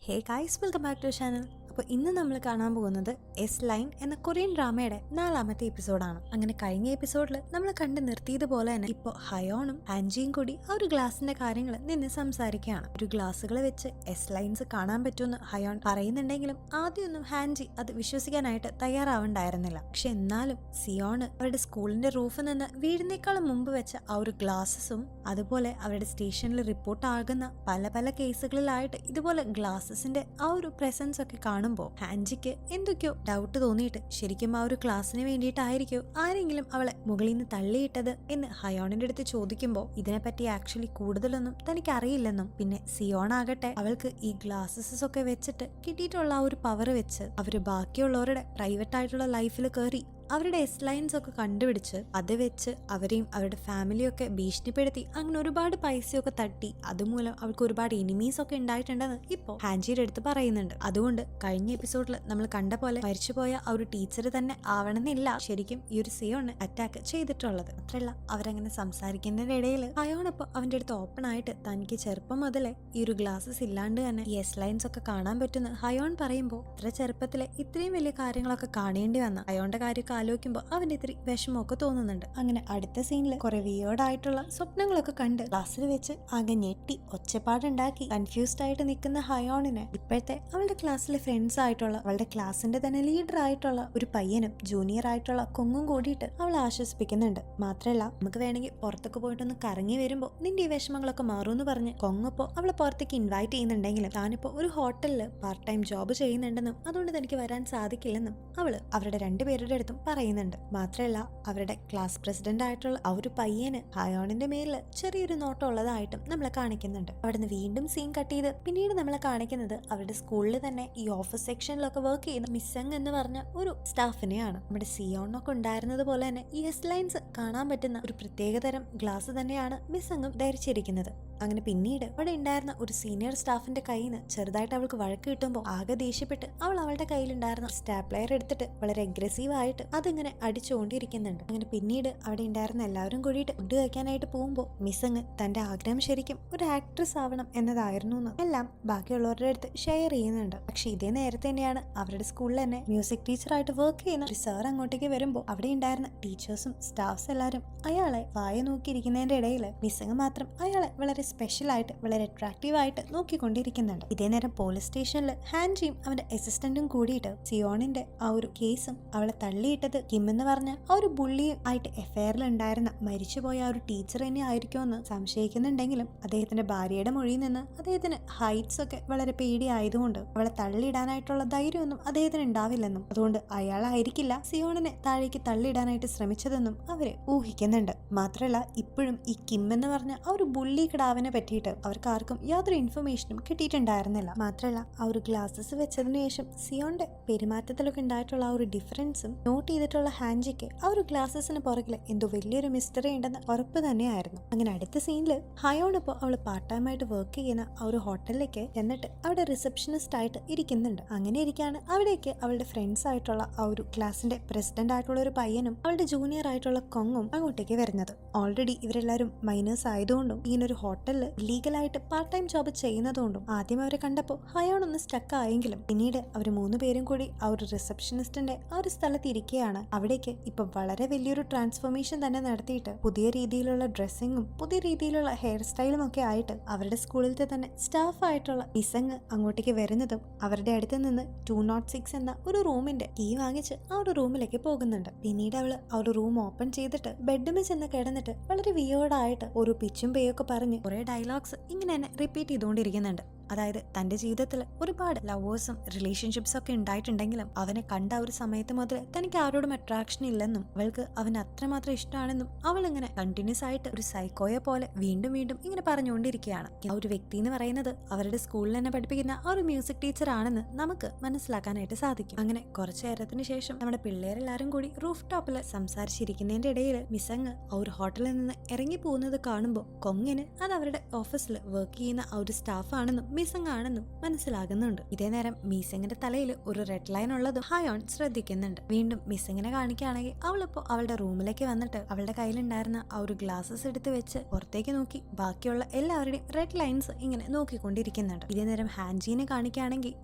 Hey guys, welcome back to channel. അപ്പോൾ ഇന്ന് നമ്മൾ കാണാൻ പോകുന്നത് എസ് ലൈൻ എന്ന കൊറിയൻ ഡ്രാമയുടെ 4ാമത്തെ എപ്പിസോഡാണ്. അങ്ങനെ കഴിഞ്ഞ എപ്പിസോഡിൽ നമ്മൾ കണ്ടു നിർത്തിയതുപോലെ തന്നെ ഇപ്പോൾ ഹയോണും ആൻജിയും കൂടി ആ ഒരു ഗ്ലാസിന്റെ കാര്യങ്ങൾ നിന്ന് സംസാരിക്കുകയാണ്. ഒരു ഗ്ലാസ്സുകൾ വെച്ച് എസ് ലൈൻസ് കാണാൻ പറ്റുമെന്ന് ഹയോൺ പറയുന്നുണ്ടെങ്കിലും ആദ്യമൊന്നും ഹാൻജി അത് വിശ്വസിക്കാനായിട്ട് തയ്യാറാവുണ്ടായിരുന്നില്ല. പക്ഷെ എന്നാലും സിയോണ് അവരുടെ സ്കൂളിന്റെ റൂഫിൽ നിന്ന് വീടിനേക്കാളും മുമ്പ് വെച്ച ആ ഒരു ഗ്ലാസസും അതുപോലെ അവരുടെ സ്റ്റേഷനിൽ റിപ്പോർട്ട് ആകുന്ന പല പല കേസുകളിലായിട്ട് ഇതുപോലെ ഗ്ലാസസിന്റെ ആ ഒരു പ്രസൻസ് ഒക്കെ കാണുമ്പോൾ ഹാൻജിക്ക് എന്തൊക്കെയോ ഡൗട്ട് തോന്നിയിട്ട് ശരിക്കും ആ ഒരു ക്ലാസ്സിന് വേണ്ടിയിട്ടായിരിക്കോ ആരെങ്കിലും അവളെ മുകളിൽ നിന്ന് തള്ളിയിട്ടത് എന്ന് ഹയോണിന്റെ അടുത്ത് ചോദിക്കുമ്പോൾ ഇതിനെപ്പറ്റി ആക്ച്വലി കൂടുതലൊന്നും തനിക്ക് അറിയില്ലെന്നും പിന്നെ സിയോൺ ആകട്ടെ അവൾക്ക് ഈ ഗ്ലാസസ് ഒക്കെ വെച്ചിട്ട് കിട്ടിയിട്ടുള്ള ആ ഒരു പവർ വെച്ച് അവര് ബാക്കിയുള്ളവരുടെ പ്രൈവറ്റ് ആയിട്ടുള്ള ലൈഫിൽ കയറി അവരുടെ എസ് ലൈൻസ് ഒക്കെ കണ്ടുപിടിച്ച് അത് വെച്ച് അവരെയും അവരുടെ ഫാമിലിയൊക്കെ ഭീഷണിപ്പെടുത്തി അങ്ങനെ ഒരുപാട് പൈസയൊക്കെ തട്ടി അതുമൂലം അവൾക്ക് ഒരുപാട് എനിമീസ് ഒക്കെ ഉണ്ടായിട്ടുണ്ടെന്ന് ഇപ്പോൾ ഹാൻജിയുടെ അടുത്ത് പറയുന്നുണ്ട്. അതുകൊണ്ട് കഴിഞ്ഞ എപ്പിസോഡിൽ നമ്മൾ കണ്ട പോലെ മരിച്ചുപോയ ആ ഒരു ടീച്ചർ തന്നെ ആവണമെന്നില്ല ശരിക്കും ഈ ഒരു സിയോണ് അറ്റാക്ക് ചെയ്തിട്ടുള്ളത്. മാത്രമല്ല അവരങ്ങനെ സംസാരിക്കുന്നതിനിടയിൽ ഹയോണിപ്പോൾ അവന്റെ അടുത്ത് ഓപ്പൺ ആയിട്ട് തനിക്ക് ചെറുപ്പം മുതലേ ഈ ഒരു ഗ്ലാസസ് ഇല്ലാണ്ട് തന്നെ ഈ എസ് ലൈൻസ് ഒക്കെ കാണാൻ പറ്റുന്ന ഹയോൺ പറയുമ്പോൾ ഇത്ര ചെറുപ്പത്തിലെ ഇത്രയും വലിയ കാര്യങ്ങളൊക്കെ കാണേണ്ടി വന്ന ഹയോണിന്റെ കാര്യം ആലോചിക്കുമ്പോൾ അവന്റെ ഇത്തിരി വിഷമമൊക്കെ തോന്നുന്നുണ്ട്. അങ്ങനെ അടുത്ത സീനിൽ കുറെ വിയേർഡായിട്ടുള്ള സ്വപ്നങ്ങളൊക്കെ കണ്ട് ക്ലാസ്സിൽ വെച്ച് ആകെ ഞെട്ടി ഒച്ചപ്പാടുണ്ടാക്കി കൺഫ്യൂസ്ഡ് ആയിട്ട് നിൽക്കുന്ന ഹയോണിനെ ഇപ്പോഴത്തെ അവളുടെ ക്ലാസ്സിലെ ഫ്രണ്ട്സ് ആയിട്ടുള്ള അവളുടെ ക്ലാസ്സിന്റെ തന്നെ ലീഡർ ആയിട്ടുള്ള ഒരു പയ്യനും ജൂനിയർ ആയിട്ടുള്ള കൊങ്ങും കൂടിയിട്ട് അവളെ ആശ്വസിപ്പിക്കുന്നുണ്ട്. മാത്രമല്ല നമുക്ക് വേണമെങ്കിൽ പുറത്തൊക്കെ പോയിട്ടൊന്ന് കറങ്ങി വരുമ്പോൾ നിന്റെ ഈ വിഷമങ്ങളൊക്കെ മാറുമെന്ന് പറഞ്ഞ് കൊങ്ങിപ്പോ അവളെ പുറത്തേക്ക് ഇൻവൈറ്റ് ചെയ്യുന്നുണ്ടെങ്കിലും താനിപ്പോ ഒരു ഹോട്ടലിൽ പാർട്ട് ടൈം ജോബ് ചെയ്യുന്നുണ്ടെന്നും അതുകൊണ്ട് തനിക്ക് വരാൻ സാധിക്കില്ലെന്നും അവള് അവരുടെ രണ്ടുപേരുടെ അടുത്തും പറയുന്നുണ്ട്. മാത്രമല്ല അവരുടെ ക്ലാസ് പ്രസിഡന്റ് ആയിട്ടുള്ള ആ ഒരു പയ്യന് ഹയോണിന്റെ മേലിൽ ചെറിയൊരു നോട്ടം ഉള്ളതായിട്ടും നമ്മളെ കാണിക്കുന്നുണ്ട്. അവിടുന്ന് വീണ്ടും സീൻ കട്ട് ചെയ്ത് പിന്നീട് നമ്മളെ കാണിക്കുന്നത് അവരുടെ സ്കൂളിൽ തന്നെ ഈ ഓഫീസ് സെക്ഷനിലൊക്കെ വർക്ക് ചെയ്യുന്ന മിസ്സങ് എന്ന് പറഞ്ഞ ഒരു സ്റ്റാഫിനെയാണ്. നമ്മുടെ സിയോണൊക്കെ ഉണ്ടായിരുന്നത് പോലെ തന്നെ ഈ എസ് ലൈൻസ് കാണാൻ പറ്റുന്ന ഒരു പ്രത്യേകതരം ഗ്ലാസ് തന്നെയാണ് മിസ്സങ്ങും ധരിച്ചിരിക്കുന്നത്. അങ്ങനെ പിന്നീട് അവിടെ ഉണ്ടായിരുന്ന ഒരു സീനിയർ സ്റ്റാഫിന്റെ കയ്യിൽ നിന്ന് ചെറുതായിട്ട് അവൾക്ക് വഴക്ക് കിട്ടുമ്പോൾ ആകെ ദേഷ്യപ്പെട്ട് അവൾ അവളുടെ കയ്യിലുണ്ടായിരുന്ന സ്റ്റാപ്ലെയർ എടുത്തിട്ട് വളരെ അഗ്രസീവ് ആയിട്ട് അതിങ്ങനെ അടിച്ചുകൊണ്ടിരിക്കുന്നുണ്ട്. അങ്ങനെ പിന്നീട് അവിടെ ഉണ്ടായിരുന്ന എല്ലാവരും കൂടിയിട്ട് ഫുഡ് കഴിക്കാനായിട്ട് പോകുമ്പോൾ മിസ്സങ്ങ് തന്റെ ആഗ്രഹം ശരിക്കും ഒരു ആക്ട്രസ് ആവണം എന്നതായിരുന്നു എന്ന് എല്ലാം ബാക്കിയുള്ളവരുടെ അടുത്ത് ഷെയർ ചെയ്യുന്നുണ്ട്. പക്ഷെ ഇതേ നേരത്തെ തന്നെയാണ് അവരുടെ സ്കൂളിൽ തന്നെ മ്യൂസിക് ടീച്ചറായിട്ട് വർക്ക് ചെയ്യുന്ന ഒരു സാർ അങ്ങോട്ടേക്ക് വരുമ്പോൾ അവിടെ ഉണ്ടായിരുന്ന ടീച്ചേഴ്സും സ്റ്റാഫ്സ് എല്ലാവരും അയാളെ വായ നോക്കിയിരിക്കുന്നതിന്റെ ഇടയിൽ മിസ്സങ്ങ് മാത്രം അയാളെ വളരെ സ്പെഷ്യൽ ആയിട്ട് വളരെ അട്രാക്റ്റീവ് ആയിട്ട് നോക്കിക്കൊണ്ടിരിക്കുന്നുണ്ട്. ഇതേ നേരം പോലീസ് സ്റ്റേഷനിൽ ഹാൻജിയും അവന്റെ അസിസ്റ്റന്റും കൂടിയിട്ട് സിയോണിന്റെ ആ ഒരു കേസും അവളെ തള്ളിയിട്ടത് കിം എന്ന് പറഞ്ഞ ആ ഒരു ബുള്ളിയും ആയിട്ട് എഫ്ഐആറിൽ ഉണ്ടായിരുന്ന മരിച്ചുപോയ ആ ഒരു ടീച്ചർ തന്നെ ആയിരിക്കുമെന്ന് സംശയിക്കുന്നുണ്ടെങ്കിലും അദ്ദേഹത്തിന്റെ ഭാര്യയുടെ മൊഴിയിൽ നിന്ന് അദ്ദേഹത്തിന് ഹൈറ്റ്സ് ഒക്കെ വളരെ പേടിയായതുകൊണ്ട് അവളെ തള്ളിയിടാനായിട്ടുള്ള ധൈര്യമൊന്നും അദ്ദേഹത്തിന് ഉണ്ടാവില്ലെന്നും അതുകൊണ്ട് അയാളായിരിക്കില്ല സിയോണിനെ താഴേക്ക് തള്ളിയിടാനായിട്ട് ശ്രമിച്ചതെന്നും അവര് ഊഹിക്കുന്നുണ്ട്. മാത്രമല്ല ഇപ്പോഴും ഈ കിം എന്ന് പറഞ്ഞ ആ ഒരു ബുള്ളി കിടാവിനെ പറ്റിയിട്ട് അവർക്ക് ആർക്കും യാതൊരു ഇൻഫർമേഷനും കിട്ടിയിട്ടുണ്ടായിരുന്നില്ല. മാത്രമല്ല ആ ഒരു ഗ്ലാസസ് വെച്ചതിനു ശേഷം സിയോന്റെ പെരുമാറ്റത്തിലൊക്കെ ഉണ്ടായിട്ടുള്ള ആ ഒരു ഡിഫറൻസും നോട്ട് ചെയ്തിട്ടുള്ള ഹാൻജിക്ക് ആ ഒരു ഗ്ലാസസിന് പുറകിൽ എന്തോ വലിയൊരു മിസ്റ്ററി ഉണ്ടെന്ന് ഉറപ്പ് തന്നെയായിരുന്നു. അങ്ങനെ അടുത്ത സീനിൽ ഹയോൺ ഇപ്പോൾ അവള് പാർട്ട് ടൈം ആയിട്ട് വർക്ക് ചെയ്യുന്ന ആ ഒരു ഹോട്ടലിലേക്ക് എന്നിട്ട് അവിടെ റിസപ്ഷനിസ്റ്റ് ആയിട്ട് ഇരിക്കുന്നുണ്ട്. അങ്ങനെ ഇരിക്കാണ് അവിടേക്ക് അവളുടെ ഫ്രണ്ട്സ് ആയിട്ടുള്ള ആ ഒരു ക്ലാസിന്റെ പ്രസിഡന്റ് ആയിട്ടുള്ള ഒരു പയ്യനും അവളുടെ ജൂനിയർ ആയിട്ടുള്ള കൊങ്ങും അങ്ങോട്ടേക്ക് വരുന്നത്. ഓൾറെഡി ഇവരെല്ലാവരും മൈനേഴ്സ് ആയതുകൊണ്ടും ഇങ്ങനൊരു ഹോട്ടലിൽ ലീഗലായിട്ട് പാർട്ട് ടൈം ജോബ് ചെയ്യുന്നതുകൊണ്ടും ആദ്യം അവരെ കണ്ടപ്പോൾ ഹയോൺ ഒന്ന് സ്റ്റക്ക് ആയെങ്കിലും പിന്നീട് അവർ 3 പേരും കൂടി ആ ഒരു റിസപ്ഷനിസ്റ്റിന്റെ ആ ഒരു സ്ഥലത്ത് ഇരിക്കുകയാണ്. അവിടേക്ക് ഇപ്പൊ വളരെ വലിയൊരു ട്രാൻസ്ഫോർമേഷൻ തന്നെ നടത്തിയിട്ട് പുതിയ രീതിയിലുള്ള ഡ്രസ്സിങ്ങും പുതിയ രീതിയിലുള്ള ഹെയർ സ്റ്റൈലും ഒക്കെ ആയിട്ട് അവരുടെ സ്കൂളിലത്തെ തന്നെ സ്റ്റാഫ് ആയിട്ടുള്ള മിസ്സങ് അങ്ങോട്ടേക്ക് വരുന്നതും അവരുടെ അടുത്ത് നിന്ന് 206 എന്ന ഒരു റൂമിന്റെ കീ വാങ്ങിച്ച് ആ ഒരു റൂമിലേക്ക് പോകുന്നുണ്ട്. പിന്നീട് അവള് ആ ഒരു റൂം ഓപ്പൺ ചെയ്തിട്ട് ബെഡ്റൂമിൽ ചെന്ന് കിടന്നിട്ട് വളരെ വിയേർഡായിട്ട് ഒരു പിച്ചും പേയൊക്കെ പറഞ്ഞ് കുറെ ഡയലോഗ്സ് ഇങ്ങനെ തന്നെ റിപ്പീറ്റ് ചെയ്തുകൊണ്ടിരിക്കുന്നുണ്ട്. അതായത് തന്റെ ജീവിതത്തിൽ ഒരുപാട് ലവേഴ്സും റിലേഷൻഷിപ്സും ഒക്കെ ഉണ്ടായിട്ടുണ്ടെങ്കിലും അവനെ കണ്ട ഒരു സമയത്ത് മുതൽ തനിക്ക് ആരോടും അട്രാക്ഷൻ ഇല്ലെന്നും അവൾക്ക് അവൻ അത്രമാത്രം ഇഷ്ടമാണെന്നും അവൾ ഇങ്ങനെ കണ്ടിന്യൂസ് ആയിട്ട് ഒരു സൈക്കോയെ പോലെ വീണ്ടും വീണ്ടും ഇങ്ങനെ പറഞ്ഞുകൊണ്ടിരിക്കുകയാണ്. ആ ഒരു വ്യക്തി എന്ന് പറയുന്നത് അവരുടെ സ്കൂളിൽ തന്നെ പഠിപ്പിക്കുന്ന ആ ഒരു മ്യൂസിക് ടീച്ചർ ആണെന്ന് നമുക്ക് മനസ്സിലാക്കാനായിട്ട് സാധിക്കും. അങ്ങനെ കുറച്ചു നേരത്തിന് ശേഷം നമ്മുടെ പിള്ളേരെല്ലാരും കൂടി റൂഫ് ടോപ്പിൽ സംസാരിച്ചിരിക്കുന്നതിന്റെ ഇടയിൽ മിസ്സങ് ആ ഒരു ഹോട്ടലിൽ നിന്ന് ഇറങ്ങി പോകുന്നത് കാണുമ്പോൾ കൊങ്ങിന് അത് അവരുടെ ഓഫീസിൽ വർക്ക് ചെയ്യുന്ന ആ ഒരു സ്റ്റാഫ് ആണെന്നും മിസ്സിംഗ് ആണെന്നും മനസ്സിലാകുന്നുണ്ട്. ഇതേ നേരം മിസ്സിങ്ങിന്റെ തലയിൽ ഒരു റെഡ് ലൈൻ ഉള്ളതും ഹയോൺ ശ്രദ്ധിക്കുന്നുണ്ട്. വീണ്ടും മിസ്സിങ്ങിനെ കാണിക്കുകയാണെങ്കിൽ അവളിപ്പോ അവളുടെ റൂമിലേക്ക് വന്നിട്ട് അവളുടെ കയ്യിലുണ്ടായിരുന്ന ആ ഒരു ഗ്ലാസസ് എടുത്ത് വെച്ച് പുറത്തേക്ക് നോക്കി ബാക്കിയുള്ള എല്ലാവരുടെയും റെഡ് ലൈൻസ് ഇങ്ങനെ നോക്കിക്കൊണ്ടിരിക്കുന്നുണ്ട്. ഇതേ നേരം ഹാൻജീനെ കാണിക്കുകയാണെങ്കിൽ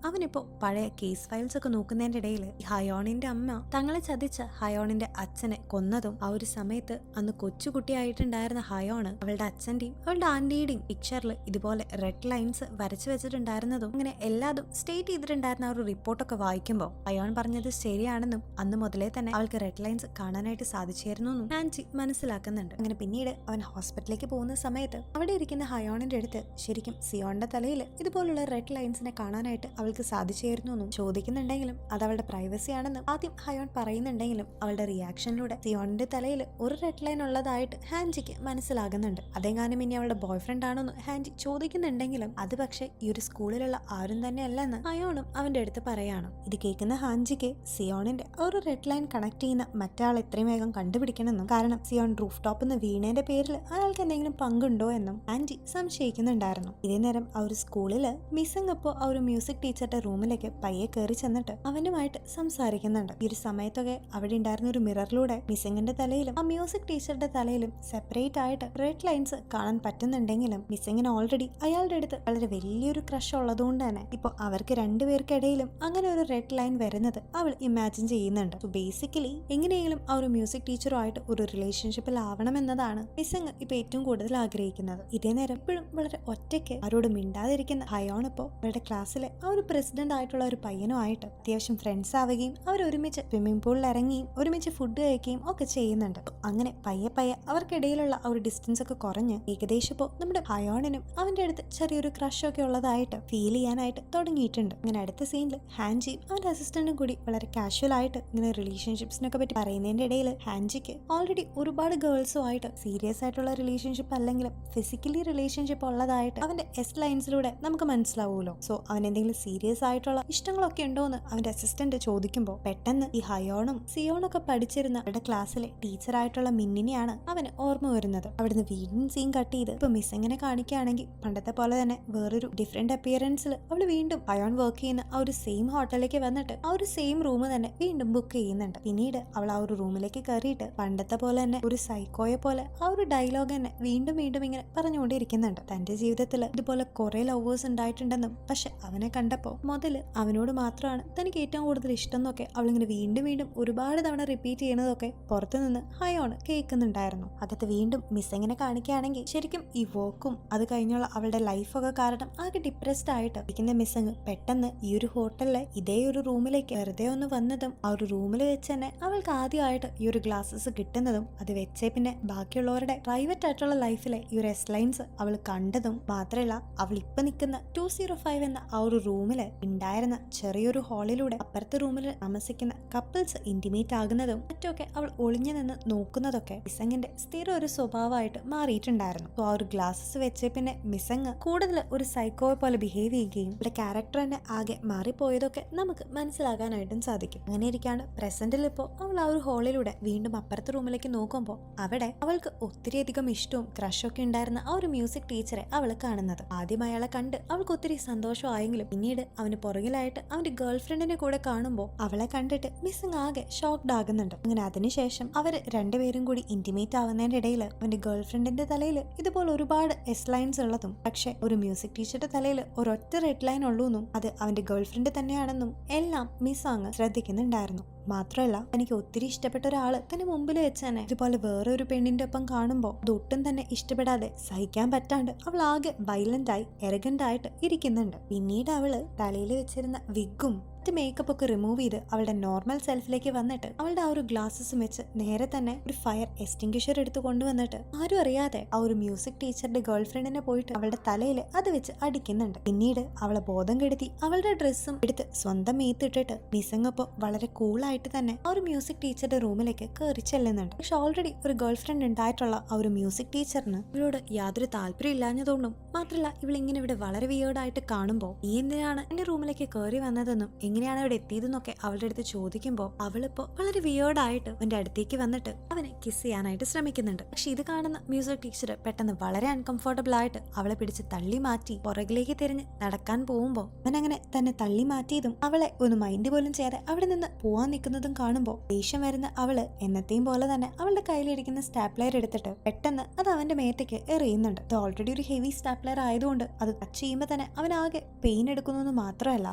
അവനിപ്പോ പഴയ കേസ് ഫയൽസ് ഒക്കെ നോക്കുന്നതിന്റെ ഇടയിൽ ഹയോണിന്റെ അമ്മ തങ്ങളെ ചതിച്ച ഹയോണിന്റെ അച്ഛനെ കൊന്നതും ആ ഒരു സമയത്ത് അന്ന് കൊച്ചുകുട്ടിയായിട്ടുണ്ടായിരുന്ന ഹയോണ് അവളുടെ അച്ഛന്റെയും അവളുടെ ആന്റിയുടെയും പിക്ചറിൽ ഇതുപോലെ റെഡ് ലൈൻസ് വരച്ചു വെച്ചിട്ടുണ്ടായിരുന്നതും അങ്ങനെ എല്ലാതും സ്റ്റേറ്റ് ചെയ്തിട്ടുണ്ടായിരുന്ന ആ ഒരു റിപ്പോർട്ടൊക്കെ വായിക്കുമ്പോൾ ഹയോൺ പറഞ്ഞത് ശരിയാണെന്നും അന്ന് മുതലേ തന്നെ അവൾക്ക് റെഡ് ലൈൻസ് കാണാനായിട്ട് സാധിച്ചായിരുന്നു എന്നും ഹാൻജി മനസ്സിലാക്കുന്നുണ്ട്. അങ്ങനെ പിന്നീട് അവൻ ഹോസ്പിറ്റലിലേക്ക് പോകുന്ന സമയത്ത് അവിടെ ഇരിക്കുന്ന ഹയോണിന്റെ അടുത്ത് ശരിക്കും സിയോണിന്റെ തലയിൽ ഇതുപോലുള്ള റെഡ് ലൈൻസിനെ കാണാനായിട്ട് അവൾക്ക് സാധിച്ചായിരുന്നു എന്നും ചോദിക്കുന്നുണ്ടെങ്കിലും അത് അവളുടെ പ്രൈവസി ആണെന്നും ആദ്യം ഹയോൺ പറയുന്നുണ്ടെങ്കിലും അവളുടെ റിയാക്ഷനിലൂടെ സിയോണിന്റെ തലയിൽ ഒരു റെഡ് ലൈൻ ഉള്ളതായിട്ട് ഹാൻജിക്ക് മനസ്സിലാകുന്നുണ്ട്. അതെങ്ങാനും ഇനി അവളുടെ ബോയ് ഫ്രണ്ട് ആണോന്ന് ഹാൻജി ചോദിക്കുന്നുണ്ടെങ്കിലും അത് പക്ഷേ ഈ ഒരു സ്കൂളിലുള്ള ആരും തന്നെ അല്ലെന്ന് ഹയോണും അവന്റെ അടുത്ത് പറയാണ്. ഇത് കേൾക്കുന്ന ഹാൻജിക്ക് സിയോണിന്റെ ഒരു റെഡ് ലൈൻ കണക്ട് ചെയ്യുന്ന മറ്റാൾ എത്രയും വേഗം കണ്ടുപിടിക്കണമെന്നും കാരണം സിയോൺ റൂഫ് ടോപ്പിൽ നിന്ന് വീണേന്റെ പേരിൽ അയാൾക്ക് എന്തെങ്കിലും പങ്കുണ്ടോ എന്നും ഹാൻജി സംശയിക്കുന്നുണ്ടായിരുന്നു. ഇതേ നേരം ആ ഒരു സ്കൂളില് മിസ്സിംഗ് അപ്പോ ആ ഒരു മ്യൂസിക് ടീച്ചറുടെ റൂമിലേക്ക് പയ്യെ കയറി ചെന്നിട്ട് അവനുമായിട്ട് സംസാരിക്കുന്നുണ്ട്. ഈ ഒരു സമയത്തൊക്കെ അവിടെ ഉണ്ടായിരുന്ന ഒരു മിററിലൂടെ മിസ്സിംഗിന്റെ തലയിലും ആ മ്യൂസിക് ടീച്ചറുടെ തലയിലും സെപ്പറേറ്റ് ആയിട്ട് റെഡ് ലൈൻസ് കാണാൻ പറ്റുന്നുണ്ടെങ്കിലും മിസ്സിംഗിന് ഓൾറെഡി അയാളുടെ അടുത്ത് വളരെ വലിയൊരു ക്രഷ് ഉള്ളതുകൊണ്ട് തന്നെ ഇപ്പൊ അവർക്ക് രണ്ടുപേർക്കിടയിലും അങ്ങനെ ഒരു റെഡ് ലൈൻ വരുന്നത് അവൾ ഇമാജിൻ ചെയ്യുന്നുണ്ട്. സോ ബേസിക്കലി എങ്ങനെയെങ്കിലും ആ ഒരു മ്യൂസിക് ടീച്ചറുമായിട്ട് ഒരു റിലേഷൻഷിപ്പിൽ ആവണമെന്നതാണ് മിസ്സിംഗ് ഇപ്പൊ ഏറ്റവും കൂടുതൽ ആഗ്രഹിക്കുന്നത്. ഇതേ നേരം ഇപ്പോഴും വളരെ ഒറ്റയ്ക്ക് ആരോട് മിണ്ടാതിരിക്കുന്ന ഹയോൺ ഇപ്പോ അവരുടെ ക്ലാസ്സിലെ ആ ഒരു പ്രസിഡന്റ് ആയിട്ടുള്ള ഒരു പയ്യനുമായിട്ട് അത്യാവശ്യം ഫ്രണ്ട്സ് ആവുകയും അവർ ഒരുമിച്ച് സ്വിമ്മിംഗ് പൂളിൽ ഇറങ്ങിയും ഒരുമിച്ച് ഫുഡ് കഴിക്കുകയും ഒക്കെ ചെയ്യുന്നുണ്ട്. അങ്ങനെ പയ്യെ പയ്യെ അവർക്കിടയിലുള്ള ആ ഒരു ഡിസ്റ്റൻസ് ഒക്കെ കുറഞ്ഞ് ഏകദേശം ഇപ്പോൾ നമ്മുടെ ഹയോണിനും അവന്റെ അടുത്ത് ചെറിയൊരു ക്രഷ് ഒക്കെ ഉള്ളതായിട്ട് ഫീൽ ചെയ്യാനായിട്ട് തുടങ്ങിയിട്ടുണ്ട്. അങ്ങനെ അടുത്ത സീനിൽ ഹാൻജിയും അവന്റെ അസിസ്റ്റന്റും കൂടി വളരെ കാഷ്വൽ ആയിട്ട് ഇങ്ങനെ റിലേഷൻഷിപ്സിനൊക്കെ പറ്റി പറയുന്നതിന്റെ ഇടയിൽ ഹാൻജിക്ക് ഓൾറെഡി ഒരുപാട് ഗേൾസും ആയിട്ട് സീരിയസ് ആയിട്ടുള്ള റിലേഷൻഷിപ്പ് അല്ലെങ്കിലും ഫിസിക്കലി റിലേഷൻഷിപ്പ് ഉള്ളതായിട്ട് അവന്റെ എസ് ലൈൻസിലൂടെ നമുക്ക് മനസ്സിലാവുമല്ലോ. സോ അവൻ എന്തെങ്കിലും സീരിയസ് ആയിട്ടുള്ള ഇഷ്ടങ്ങളൊക്കെ ഉണ്ടോന്ന് അവന്റെ അസിസ്റ്റന്റ് ചോദിക്കുമ്പോൾ പെട്ടെന്ന് ഈ ഹയോണും സിയോണൊക്കെ പഠിച്ചിരുന്ന അവരുടെ ക്ലാസ്സിലെ ടീച്ചറായിട്ടുള്ള മിന്നിനെയാണ് അവന് ഓർമ്മ വരുന്നത്. അവിടുന്ന് വീണ്ടും സീൻ കട്ട് ചെയ്ത് ഇപ്പൊ മിസ്സിങ്ങിനെ കാണിക്കുകയാണെങ്കിൽ പണ്ടത്തെ പോലെ തന്നെ വേറൊരു ഡിഫറെന്റ് അപ്പിയറൻസിൽ അവള് വീണ്ടും ഹയോൺ വർക്ക് ചെയ്യുന്ന ആ ഒരു സെയിം ഹോട്ടലിലേക്ക് വന്നിട്ട് ആ ഒരു സെയിം റൂം തന്നെ വീണ്ടും ബുക്ക് ചെയ്യുന്നുണ്ട്. പിന്നീട് അവൾ ആ ഒരു റൂമിലേക്ക് കയറിയിട്ട് പണ്ടത്തെ പോലെ തന്നെ ഒരു സൈക്കോയെ പോലെ ആ ഒരു ഡയലോഗ് തന്നെ വീണ്ടും വീണ്ടും ഇങ്ങനെ പറഞ്ഞുകൊണ്ടിരിക്കുന്നുണ്ട്. തന്റെ ജീവിതത്തിൽ ഇതുപോലെ കുറെ ലവേഴ്സ് ഉണ്ടായിട്ടുണ്ടെന്നും പക്ഷെ അവനെ കണ്ടപ്പോ മുതല് അവനോട് മാത്രമാണ് തനിക്ക് ഏറ്റവും കൂടുതൽ ഇഷ്ടം എന്നൊക്കെ അവളിങ്ങനെ വീണ്ടും വീണ്ടും ഒരുപാട് തവണ റിപ്പീറ്റ് ചെയ്യുന്നതൊക്കെ പുറത്തുനിന്ന് ഹയോൺ കേൾക്കുന്നുണ്ടായിരുന്നു. അകത്ത് വീണ്ടും മിസ്സിങ്ങിനെ കാണിക്കുകയാണെങ്കിൽ ശരിക്കും ഈ വർക്കും അത് കഴിഞ്ഞുള്ള അവളുടെ ലൈഫൊക്കെ കാരണം ആകെ ഡിപ്രസ്ഡ് ആയിട്ട് ഇരിക്കുന്ന മിസ്സിങ് പെട്ടെന്ന് ഈ ഒരു ഹോട്ടലിലെ ഇതേ ഒരു റൂമിലേക്ക് വെറുതെ ഒന്ന് വന്നതും ആ ഒരു റൂമിൽ വെച്ച് തന്നെ അവൾക്ക് ആദ്യമായിട്ട് ഈ ഒരു ഗ്ലാസസ് കിട്ടുന്നതും അത് വെച്ചേ പിന്നെ ബാക്കിയുള്ളവരുടെ പ്രൈവറ്റ് ആയിട്ടുള്ള ലൈഫിലെ ഈ ഒരു എസ് ലൈൻസ് അവൾ കണ്ടതും മാത്രമല്ല അവൾ ഇപ്പൊ നിൽക്കുന്ന 205 എന്ന ആ ഒരു റൂമില് ഉണ്ടായിരുന്ന ചെറിയൊരു ഹാളിലൂടെ അപ്പുറത്തെ റൂമിൽ താമസിക്കുന്ന കപ്പിൾസ് ഇന്റിമേറ്റ് ആകുന്നതും മറ്റൊക്കെ അവൾ ഒളിഞ്ഞു നിന്ന് നോക്കുന്നതൊക്കെ മിസ്സിങ്ങിന്റെ സ്ഥിരം ഒരു സ്വഭാവമായിട്ട് മാറിയിട്ടുണ്ടായിരുന്നു. ആ ഒരു ഗ്ലാസസ് വെച്ച് പിന്നെ മിസ്സിങ് കൂടുതൽ ഒരു സൈക്കോയെ പോലെ ബിഹേവ് ചെയ്യുകയും ഇവിടെ ക്യാരക്ടർ തന്നെ ആകെ മാറിപ്പോയതൊക്കെ നമുക്ക് മനസ്സിലാകാനായിട്ടും സാധിക്കും. അങ്ങനെ ഇരിക്കാണ് പ്രസന്റിൽ ഇപ്പോൾ അവൾ ആ ഒരു ഹാളിലൂടെ വീണ്ടും അപ്പുറത്തെ റൂമിലേക്ക് നോക്കുമ്പോൾ അവിടെ അവൾക്ക് ഒത്തിരിയധികം ഇഷ്ടവും ക്രഷൊക്കെ ഉണ്ടായിരുന്ന ആ ഒരു മ്യൂസിക് ടീച്ചറെ അവൾ കാണുന്നത്. ആദ്യം അയാളെ കണ്ട് അവൾക്ക് ഒത്തിരി സന്തോഷമായെങ്കിലും പിന്നീട് അവന് പുറകിലായിട്ട് അവന്റെ ഗേൾ ഫ്രണ്ടിനെ കൂടെ കാണുമ്പോൾ അവളെ കണ്ടിട്ട് മിസ്സിങ് ആകെ ഷോക്ക്ഡ് ആകുന്നുണ്ട്. അങ്ങനെ അതിനുശേഷം അവർ രണ്ടുപേരും കൂടി ഇന്റിമേറ്റ് ആവുന്നതിന്റെ ഇടയിൽ അവന്റെ ഗേൾ ഫ്രണ്ടിന്റെ തലയിൽ ഇതുപോലെ ഒരുപാട് എസ് ലൈൻസ് ഉള്ളതും പക്ഷെ ഒരു മ്യൂസിക് ടീച്ചറുടെ തലയിൽ ഒരൊറ്റ റെഡ് ലൈൻ ഉള്ളൂന്നും അത് അവന്റെ ഗേൾ ഫ്രണ്ട് തന്നെയാണെന്നും എല്ലാം മിസ് അങ്ങ് ശ്രദ്ധിക്കുന്നുണ്ടായിരുന്നു. മാത്രമല്ല എനിക്ക് ഒത്തിരി ഇഷ്ടപ്പെട്ട ഒരാള് തന്നെ മുമ്പിൽ വെച്ച് തന്നെ ഇതുപോലെ വേറെ ഒരു പെണ്ണിന്റെ ഒപ്പം കാണുമ്പോൾ അതൊട്ടും തന്നെ ഇഷ്ടപ്പെടാതെ സഹിക്കാൻ പറ്റാണ്ട് അവൾ ആകെ വയലന്റ് ആയി എറഗന്റ് ആയിട്ട് ഇരിക്കുന്നുണ്ട്. പിന്നീട് അവള് തലയിൽ വെച്ചിരുന്ന വിഗും മേക്കപ്പ് ഒക്കെ റിമൂവ് ചെയ്ത് അവളുടെ നോർമൽ സെൽഫിലേക്ക് വന്നിട്ട് അവളുടെ ആ ഒരു ഗ്ലാസസും വെച്ച് നേരെ തന്നെ ഒരു ഫയർ എക്സ്റ്റിംഗ്വിഷർ എടുത്ത് കൊണ്ടുവന്നിട്ട് ആരും അറിയാതെ ആ ഒരു മ്യൂസിക് ടീച്ചറുടെ ഗേൾ ഫ്രണ്ടിനെ പോയിട്ട് അവളുടെ തലയിൽ അത് വെച്ച് അടിക്കുന്നുണ്ട്. പിന്നീട് അവളെ ബോധം കെടുത്തി അവളുടെ ഡ്രസ്സും എടുത്ത് സ്വന്തം മേത്തിട്ടിട്ട് മിസ്സിങ്ങപ്പോ വളരെ കൂളായിട്ട് തന്നെ ആ ഒരു മ്യൂസിക് ടീച്ചറുടെ റൂമിലേക്ക് കയറി ചെല്ലുന്നുണ്ട്. പക്ഷെ ഓൾറെഡി ഒരു ഗേൾ ഫ്രണ്ട് ഉണ്ടായിട്ടുള്ള ആ ഒരു മ്യൂസിക് ടീച്ചറിന് ഇവളോട് യാതൊരു താല്പര്യം ഇല്ലാഞ്ഞതുകൊണ്ടും മാത്രമല്ല ഇവളിങ്ങനെ ഇവിടെ വളരെ വിയേർഡായിട്ട് കാണുമ്പോൾ ഈ എന്തിനാണ് എന്റെ റൂമിലേക്ക് കയറി വന്നതെന്നും എങ്ങനെയാണ് അവിടെ എത്തിയതെന്നൊക്കെ അവളുടെ അടുത്ത് ചോദിക്കുമ്പോൾ അവളിപ്പോ വളരെ വിയേർഡായിട്ട് അവന്റെ അടുത്തേക്ക് വന്നിട്ട് അവനെ കിസ് ചെയ്യാനായിട്ട് ശ്രമിക്കുന്നുണ്ട്. പക്ഷെ ഇത് കാണുന്ന മ്യൂസിക് ടീച്ചർ പെട്ടെന്ന് വളരെ അൺകംഫർട്ടബിൾ ആയിട്ട് അവളെ പിടിച്ച് തള്ളി മാറ്റി പുറകിലേക്ക് തിരിഞ്ഞ് നടക്കാൻ പോകുമ്പോൾ അവൻ അങ്ങനെ തന്നെ തള്ളി മാറ്റിയതും അവളെ ഒന്ന് മൈൻഡ് പോലും ചെയ്യാതെ അവിടെ നിന്ന് പോവാൻ നിൽക്കുന്നതും കാണുമ്പോൾ ദേഷ്യം വരുന്ന അവള് എന്നത്തെയും പോലെ തന്നെ അവളുടെ കയ്യിലിരിക്കുന്ന സ്റ്റാപ്ലർ എടുത്തിട്ട് പെട്ടെന്ന് അത് അവന്റെ മേത്തേക്ക് എറിയുന്നുണ്ട്. ഇത് ഓൾറെഡി ഒരു ഹെവി സ്റ്റാപ്ലർ ആയതുകൊണ്ട് അത് ടച്ച് ചെയ്യുമ്പോൾ തന്നെ അവനാകെ പെയിൻ എടുക്കുന്നു മാത്രമല്ല,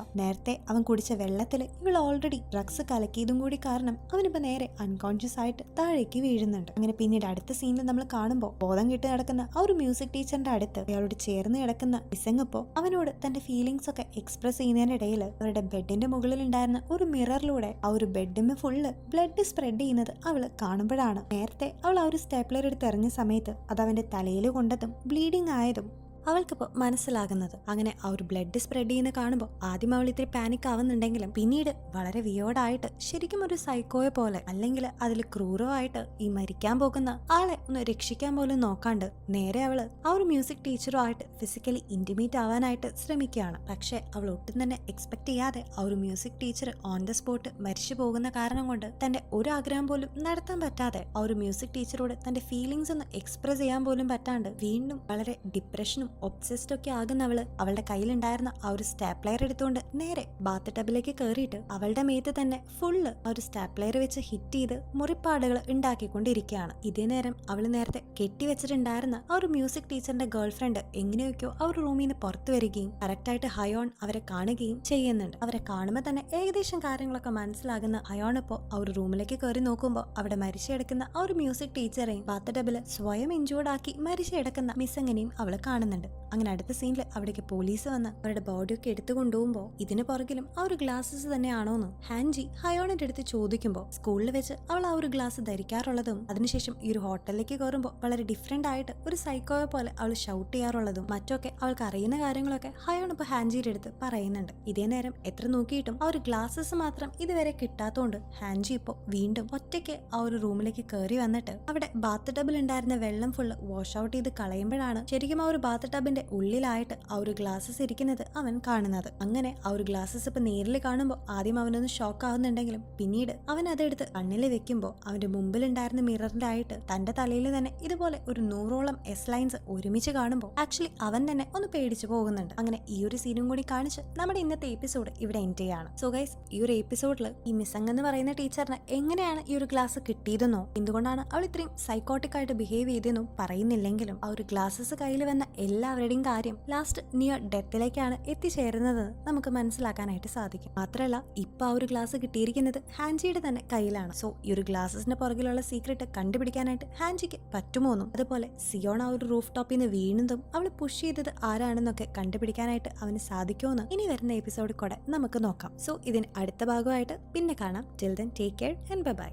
നേരത്തെ അവൻ കുടിച്ച വെള്ളത്തിൽ ഇവൾ ഓൾറെഡി ഡ്രഗ്സ് കലക്കിയതും കൂടി കാരണം അവനിപ്പോ നേരെ അൺകോൺഷ്യസ് ആയിട്ട് താഴേക്ക് വീഴുന്നുണ്ട്. അങ്ങനെ പിന്നീട് അടുത്ത സീനിൽ നമ്മൾ കാണുമ്പോൾ ബോധം കിട്ടി നടക്കുന്ന ആ ഒരു മ്യൂസിക് ടീച്ചറിന്റെ അടുത്ത് അയാളോട് ചേർന്ന് കിടക്കുന്ന ഇസങ്ങപ്പോ അവനോട് തന്റെ ഫീലിംഗ്സ് ഒക്കെ എക്സ്പ്രസ് ചെയ്യുന്നതിനിടയിൽ അവരുടെ ബെഡിന്റെ മുകളിൽ ഉണ്ടായിരുന്ന ഒരു മിററിലൂടെ ആ ഒരു ബെഡിന് ഫുള്ള് ബ്ലഡ് സ്പ്രെഡ് ചെയ്യുന്നത് അവള് കാണുമ്പോഴാണ് നേരത്തെ അവൾ ആ ഒരു സ്റ്റേപ്ലർ എടുത്ത് എറിഞ്ഞ സമയത്ത് അത് അവന്റെ തലയിൽ കൊണ്ടതും ബ്ലീഡിംഗ് ആയതും അവൾക്കിപ്പോൾ മനസ്സിലാകുന്നത്. അങ്ങനെ ആ ഒരു ബ്ലഡ് സ്പ്രെഡ് ചെയ്യുന്ന കാണുമ്പോൾ ആദ്യം അവൾ ഇത്തിരി പാനിക് ആവുന്നുണ്ടെങ്കിലും പിന്നീട് വളരെ വിയോർഡായിട്ട് ശരിക്കും ഒരു സൈക്കോയെ പോലെ അല്ലെങ്കിൽ അതിൽ ക്രൂരമായിട്ട് ഈ മരിക്കാൻ പോകുന്ന ആളെ ഒന്ന് രക്ഷിക്കാൻ പോലും നോക്കാണ്ട് നേരെ അവള് ആ ഒരു മ്യൂസിക് ടീച്ചറുമായിട്ട് ഫിസിക്കലി ഇന്റിമേറ്റ് ആവാനായിട്ട് ശ്രമിക്കുകയാണ്. പക്ഷെ അവൾ ഒട്ടും തന്നെ എക്സ്പെക്ട് ചെയ്യാതെ ആ ഒരു music teacher on the spot മരിച്ചു പോകുന്ന കാരണം കൊണ്ട് തന്റെ ഒരു ആഗ്രഹം പോലും നടത്താൻ പറ്റാതെ ആ ഒരു മ്യൂസിക് ടീച്ചറോട് തന്റെ ഫീലിംഗ്സ് ഒന്ന് എക്സ്പ്രസ് ചെയ്യാൻ പോലും പറ്റാണ്ട് വീണ്ടും വളരെ ഡിപ്രഷനും ഒബ്സെസ്ഡ് ഒക്കെ ആകുന്ന അവളുടെ കയ്യിലുണ്ടായിരുന്ന ആ ഒരു സ്റ്റാപ്ലയർ എടുത്തുകൊണ്ട് നേരെ ബാത്ത് ടബിലേക്ക് കയറിയിട്ട് അവളുടെ മേത്ത് തന്നെ ഫുള്ള് ആ ഒരു സ്റ്റാപ്ലയർ വെച്ച് ഹിറ്റ് ചെയ്ത് മുറിപ്പാടുകൾ ഉണ്ടാക്കിക്കൊണ്ടിരിക്കുകയാണ്. ഇതേ നേരം അവൾ നേരത്തെ കെട്ടിവെച്ചിട്ടുണ്ടായിരുന്ന ആ ഒരു മ്യൂസിക് ടീച്ചറിന്റെ ഗേൾ ഫ്രണ്ട് എങ്ങനെയൊക്കെയോ ആ ഒരു റൂമിൽ നിന്ന് പുറത്തു വരികയും കറക്റ്റായിട്ട് ഹയോൺ അവരെ കാണുകയും ചെയ്യുന്നുണ്ട്. അവരെ കാണുമ്പോൾ തന്നെ ഏകദേശം കാര്യങ്ങളൊക്കെ മനസ്സിലാകുന്ന ഹയോൺ ഇപ്പോൾ ആ ഒരു റൂമിലേക്ക് കയറി നോക്കുമ്പോൾ അവിടെ മരിച്ചെടുക്കുന്ന ആ ഒരു മ്യൂസിക് ടീച്ചറെയും ബാത്ത് ടബില് സ്വയം ഇഞ്ചോർഡ് ആക്കി മരിച്ചെടുക്കുന്ന മിസ്സങ്ങനെയും അവൾ കാണുന്നുണ്ട്. അങ്ങനെ അടുത്ത സീനിൽ അവിടേക്ക് പോലീസ് വന്ന് അവരുടെ ബോഡിയൊക്കെ എടുത്തു കൊണ്ടുപോകുമ്പോൾ ഇതിന് പുറകിലും ആ ഒരു ഗ്ലാസസ് തന്നെയാണോന്ന് ഹാൻജി ഹയോണിന്റെ അടുത്ത് ചോദിക്കുമ്പോൾ സ്കൂളിൽ വെച്ച് അവൾ ആ ഒരു ഗ്ലാസ് ധരിക്കാറുള്ളതും അതിനുശേഷം ഈ ഒരു ഹോട്ടലിലേക്ക് കയറുമ്പോൾ വളരെ ഡിഫറെന്റ് ആയിട്ട് ഒരു സൈക്കോയെ പോലെ അവൾ ഷൗട്ട് ചെയ്യാറുള്ളതും മറ്റൊക്കെ അവൾക്ക് അറിയുന്ന കാര്യങ്ങളൊക്കെ ഹയോൺ ഇപ്പൊ ഹാൻജിയുടെ അടുത്ത് പറയുന്നുണ്ട്. ഇതേ നേരം എത്ര നോക്കിയിട്ടും ആ ഒരു ഗ്ലാസസ് മാത്രം ഇതുവരെ കിട്ടാത്തതുകൊണ്ട് ഹാൻജി ഇപ്പോൾ വീണ്ടും ഒറ്റയ്ക്ക് ആ ഒരു റൂമിലേക്ക് കയറി വന്നിട്ട് അവിടെ ബാത്ത് ടബിൽ ഉണ്ടായിരുന്ന വെള്ളം ഫുള്ള് വാഷ് ഔട്ട് ചെയ്ത് കളയുമ്പോഴാണ് ശരിക്കും ആ ഒരു ബാത്ത് ടബിന്റെ ഉള്ളിലായിട്ട് ആ ഒരു ഗ്ലാസസ് ഇരിക്കുന്നത് അവൻ കാണുന്നത്. അങ്ങനെ ആ ഒരു ഗ്ലാസസ് ഇപ്പൊ നേരിൽ കാണുമ്പോൾ ആദ്യം അവനൊന്ന് ഷോക്ക് ആവുന്നുണ്ടെങ്കിലും പിന്നീട് അവൻ അതെടുത്ത് കണ്ണിൽ വെക്കുമ്പോൾ അവന്റെ മുമ്പിലുണ്ടായിരുന്ന മിററിന്റെ ആയിട്ട് തന്റെ തലയിൽ തന്നെ ഇതുപോലെ ഒരു 100ഓളം എസ് ലൈൻസ് ഒരുമിച്ച് കാണുമ്പോൾ ആക്ച്വലി അവൻ തന്നെ ഒന്ന് പേടിച്ചു പോകുന്നുണ്ട്. അങ്ങനെ ഈ ഒരു സീനും കൂടി കാണിച്ച് നമ്മുടെ ഇന്നത്തെ എപ്പിസോഡ് ഇവിടെ എൻഡ് ചെയ്യാണ്. സോ ഗൈസ്, ഈ ഒരു എപ്പിസോഡിൽ ഈ മിസ്സങ് എന്ന് പറയുന്ന ടീച്ചറിന് എങ്ങനെയാണ് ഈ ഒരു ഗ്ലാസ് കിട്ടിയതെന്നോ എന്തുകൊണ്ടാണ് അവൾ ഇത്രയും സൈക്കോട്ടിക് ആയിട്ട് ബിഹേവ് ചെയ്തെന്നോ പറയുന്നില്ലെങ്കിലും ആ ഒരു ഗ്ലാസസ് കയ്യിൽ വന്ന എല്ലാവരുടെയും കാര്യം ലാസ്റ്റ് നിയർ ഡെത്തിലേക്കാണ് എത്തിച്ചേരുന്നത് നമുക്ക് മനസ്സിലാക്കാനായിട്ട് സാധിക്കും. മാത്രമല്ല ഇപ്പൊ ആ ഒരു ഗ്ലാസ് കിട്ടിയിരിക്കുന്നത് ഹാൻജിയുടെ തന്നെ കയ്യിലാണ്. സോ ഈ ഒരു ഗ്ലാസസിന്റെ പുറകിലുള്ള സീക്രട്ട് കണ്ടുപിടിക്കാനായിട്ട് ഹാൻജിക്ക് പറ്റുമോന്നും അതുപോലെ സിയോൺ ആ ഒരു റൂഫ് ടോപ്പിൽ നിന്ന് വീണതും അവള് പുഷ് ചെയ്തത് ആരാണെന്നൊക്കെ കണ്ടുപിടിക്കാനായിട്ട് അവന് സാധിക്കുമെന്ന് ഇനി വരുന്ന എപ്പിസോഡിൽ കൂടെ നമുക്ക് നോക്കാം. സോ ഇതിന് അടുത്ത ഭാഗമായിട്ട് പിന്നെ കാണാം. Till then take care and bye bye.